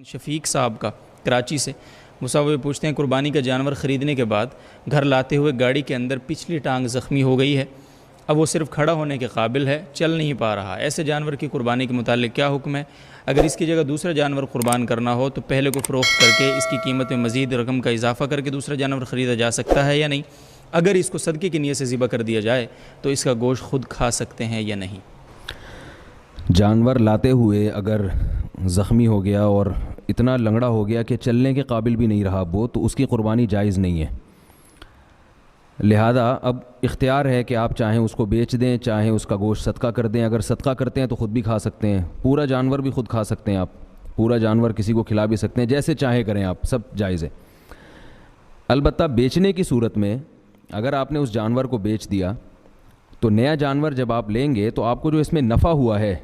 شفیق صاحب کا کراچی سے وہ پوچھتے ہیں قربانی کا جانور خریدنے کے بعد گھر لاتے ہوئے گاڑی کے اندر پچھلی ٹانگ زخمی ہو گئی ہے، اب وہ صرف کھڑا ہونے کے قابل ہے، چل نہیں پا رہا، ایسے جانور کی قربانی کے متعلق کیا حکم ہے؟ اگر اس کی جگہ دوسرا جانور قربان کرنا ہو تو پہلے کو فروخت کر کے اس کی قیمت میں مزید رقم کا اضافہ کر کے دوسرا جانور خریدا جا سکتا ہے یا نہیں؟ اگر اس کو صدقے کی نیت سے ذبح کر دیا جائے تو اس کا گوشت خود کھا سکتے ہیں یا نہیں؟ جانور لاتے ہوئے اگر زخمی ہو گیا اور اتنا لنگڑا ہو گیا کہ چلنے کے قابل بھی نہیں رہا وہ، تو اس کی قربانی جائز نہیں ہے۔ لہذا اب اختیار ہے کہ آپ چاہیں اس کو بیچ دیں، چاہیں اس کا گوشت صدقہ کر دیں۔ اگر صدقہ کرتے ہیں تو خود بھی کھا سکتے ہیں، پورا جانور بھی خود کھا سکتے ہیں، آپ پورا جانور کسی کو کھلا بھی سکتے ہیں، جیسے چاہیں کریں آپ، سب جائز ہے۔ البتہ بیچنے کی صورت میں اگر آپ نے اس جانور کو بیچ دیا تو نیا جانور جب آپ لیں گے تو آپ کو جو اس میں نفع ہوا ہے،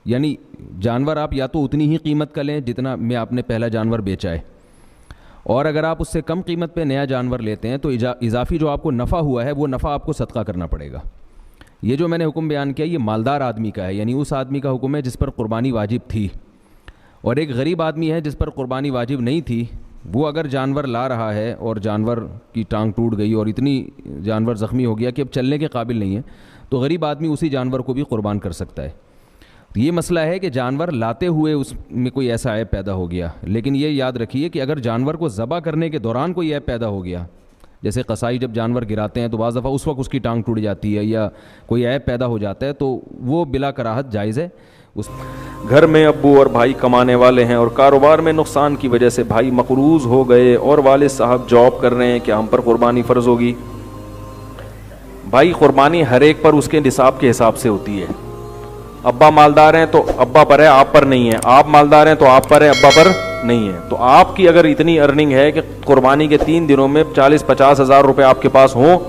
یعنی جانور آپ یا تو اتنی ہی قیمت کا لیں جتنا میں آپ نے پہلا جانور بیچا ہے، اور اگر آپ اس سے کم قیمت پہ نیا جانور لیتے ہیں تو اضافی جو آپ کو نفع ہوا ہے وہ نفع آپ کو صدقہ کرنا پڑے گا۔ یہ جو میں نے حکم بیان کیا یہ مالدار آدمی کا ہے، یعنی اس آدمی کا حکم ہے جس پر قربانی واجب تھی، اور ایک غریب آدمی ہے جس پر قربانی واجب نہیں تھی، وہ اگر جانور لا رہا ہے اور جانور کی ٹانگ ٹوٹ گئی اور اتنی جانور زخمی ہو گیا کہ اب چلنے کے قابل نہیں ہے، تو غریب آدمی اسی جانور کو بھی قربان کر سکتا ہے۔ یہ مسئلہ ہے کہ جانور لاتے ہوئے اس میں کوئی ایسا عیب پیدا ہو گیا، لیکن یہ یاد رکھیے کہ اگر جانور کو ذبح کرنے کے دوران کوئی عیب پیدا ہو گیا، جیسے قصائی جب جانور گراتے ہیں تو بعض دفعہ اس وقت اس کی ٹانگ ٹوٹ جاتی ہے یا کوئی عیب پیدا ہو جاتا ہے، تو وہ بلا کراہت جائز ہے۔ گھر میں ابو اور بھائی کمانے والے ہیں اور کاروبار میں نقصان کی وجہ سے بھائی مقروض ہو گئے اور والد صاحب جاب کر رہے ہیں، کیا ہم پر قربانی فرض ہوگی؟ بھائی قربانی ہر ایک پر اس کے نصاب کے حساب سے ہوتی ہے۔ ابا مالدار ہیں تو ابا پر ہے، آپ پر نہیں ہے، آپ مالدار ہیں تو آپ پر ہے، ابا پر نہیں ہے۔ تو آپ کی اگر اتنی ارننگ ہے کہ قربانی کے 3 دنوں میں 40-50 ہزار روپے آپ کے پاس ہوں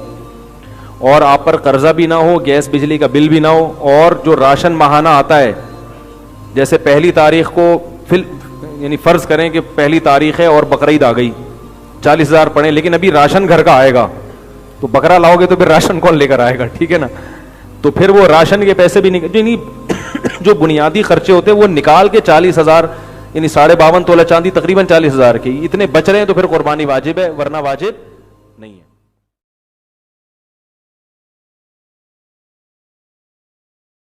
اور آپ پر قرضہ بھی نہ ہو، گیس بجلی کا بل بھی نہ ہو، اور جو راشن ماہانہ آتا ہے، جیسے پہلی تاریخ کو یعنی فرض کریں کہ پہلی تاریخ ہے اور بقرعید آ گئی، 40 ہزار پڑے، لیکن ابھی راشن گھر کا آئے گا، تو بکرا لاؤ گے تو پھر راشن کون لے کر آئے گا؟ ٹھیک ہے نا؟ تو پھر وہ راشن کے پیسے بھی نہیں، جو بنیادی خرچے ہوتے ہیں وہ نکال کے 40 ہزار یعنی 52.5 تولہ چاندی تقریباً 40 ہزار کی اتنے بچ رہے ہیں، تو پھر قربانی واجب ہے، ورنہ واجب نہیں ہے۔